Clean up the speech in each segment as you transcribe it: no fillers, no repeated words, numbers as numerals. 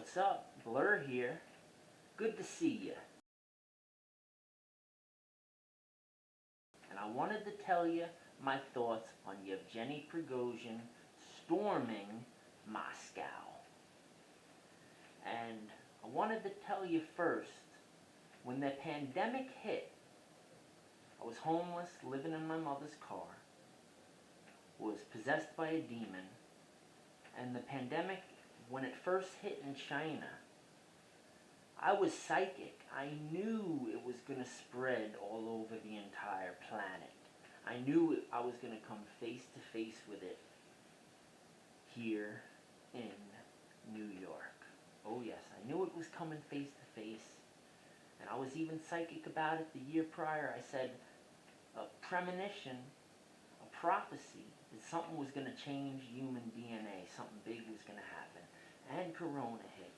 What's up? Blur here. Good to see you. And I wanted to tell you my thoughts on Yevgeny Prigozhin storming Moscow. And I wanted to tell you first, when the pandemic hit, I was homeless, living in my mother's car, was possessed by a demon, and the pandemic, when it first hit in China, I was psychic. I knew it was going to spread all over the entire planet. I knew I was going to come face to face with it here in New York. Oh yes, I knew it was coming face to face. And I was even psychic about it the year prior. I said a premonition, a prophecy, that something was going to change human DNA. Something big was going to happen. And Corona hit.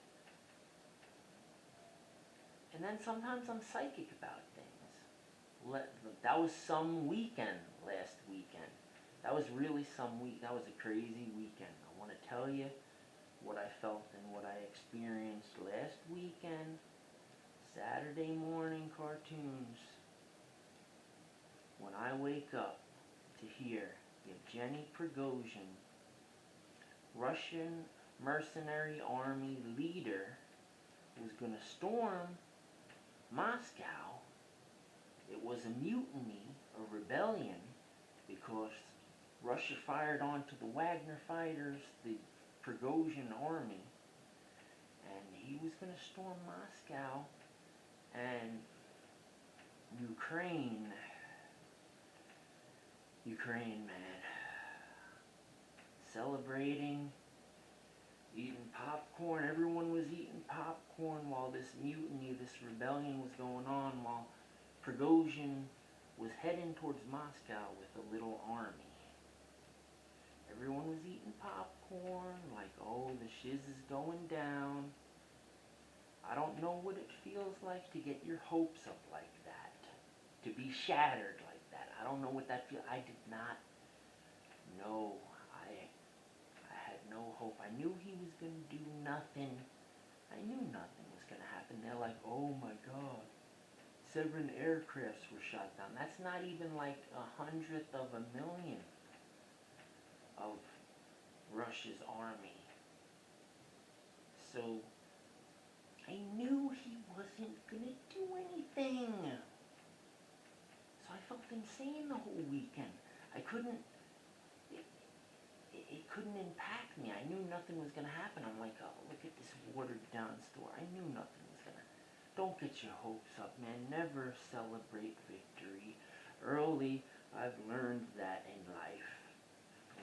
And then sometimes I'm psychic about things. That was some weekend last weekend. That was really some week. That was a crazy weekend. I want to tell you what I felt and what I experienced last weekend. Saturday morning cartoons. When I wake up to hear Yevgeny Prigozhin, Russian mercenary army leader, was going to storm Moscow. It was a mutiny, a rebellion, because Russia fired onto the Wagnor fighters, the Prigozhin army, and he was going to storm Moscow. And Ukraine, man, celebrating, eating popcorn. Everyone was eating popcorn while this mutiny, this rebellion was going on, while Prigozhin was heading towards Moscow with a little army. Everyone was eating popcorn, like, oh, the shiz is going down. I don't know what it feels like to get your hopes up like that, to be shattered like that. I don't know what that feels. I did not know. I had no hope. I knew he was going to do nothing. I knew nothing was going to happen. They're like, oh my God, 7 aircrafts were shot down. That's not even like 100th of a million of Russia's army. So I knew he wasn't going to do anything. So I felt insane the whole weekend. I couldn't, it couldn't impact me. I knew nothing was going to happen. I'm like, oh, look at this watered down store. I knew nothing was going to. Don't get your hopes up, man. Never celebrate victory early. I've learned that in life.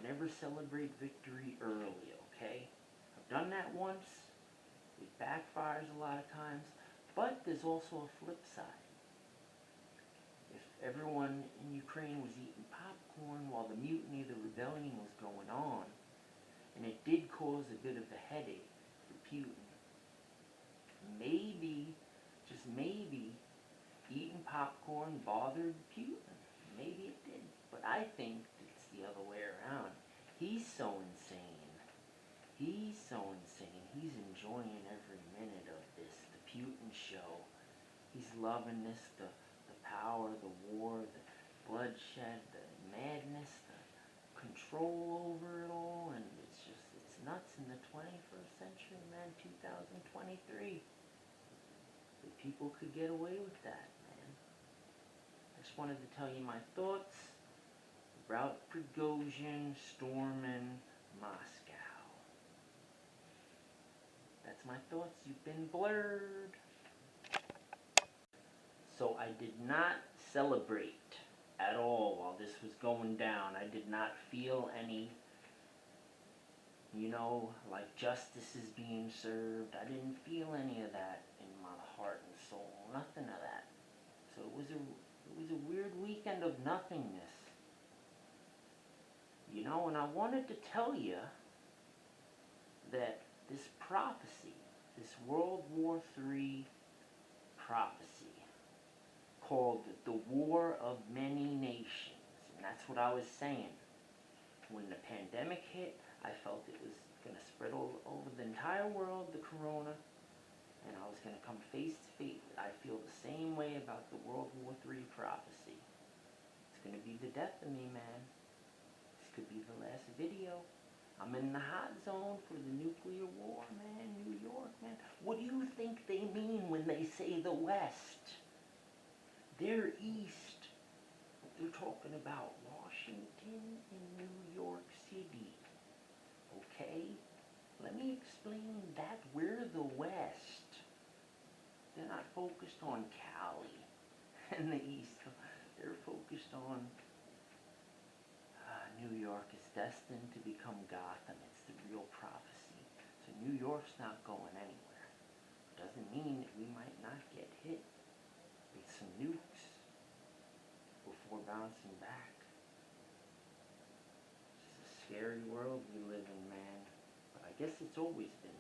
Never celebrate victory early, okay? I've done that once. It backfires a lot of times, but there's also a flip side. If everyone in Ukraine was eating popcorn while the mutiny, the rebellion was going on, and it did cause a bit of a headache for Putin, maybe, just maybe, eating popcorn bothered Putin. Maybe it did, but I think it's the other way around. He's so insane. He's so insane. He's enjoying every minute of this, the Putin show. He's loving this, the power, the war, the bloodshed, the madness, the control over it all, and it's nuts in the 21st century, man, 2023. That people could get away with that, man. I just wanted to tell you my thoughts about Prigozhin storming Moscow. That's my thoughts. You've been blurred. So I did not celebrate at all while this was going down. I did not feel any, like justice is being served. I didn't feel any of that in my heart and soul. Nothing of that. So it was a weird weekend of nothingness. And I wanted to tell you that this prophecy, this World War III prophecy, called the War of Many Nations. And that's what I was saying. When the pandemic hit, I felt it was going to spread all over the entire world, the Corona, and I was going to come face to face. I feel the same way about the World War III prophecy. It's going to be the death of me, man. This could be the last video. I'm in the hot zone for the nuclear war, man. New York, man. What do you think they mean when they say the West? They're East. They're talking about Washington and New York City. Okay? Let me explain that. We're the West. They're not focused on Cali and the East. They're focused on New York is destined to become Gotham. It's the real prophecy. So New York's not going anywhere. Doesn't mean that we might not get hit with some nukes before bouncing back. It's a scary world we live in, man. But I guess it's always been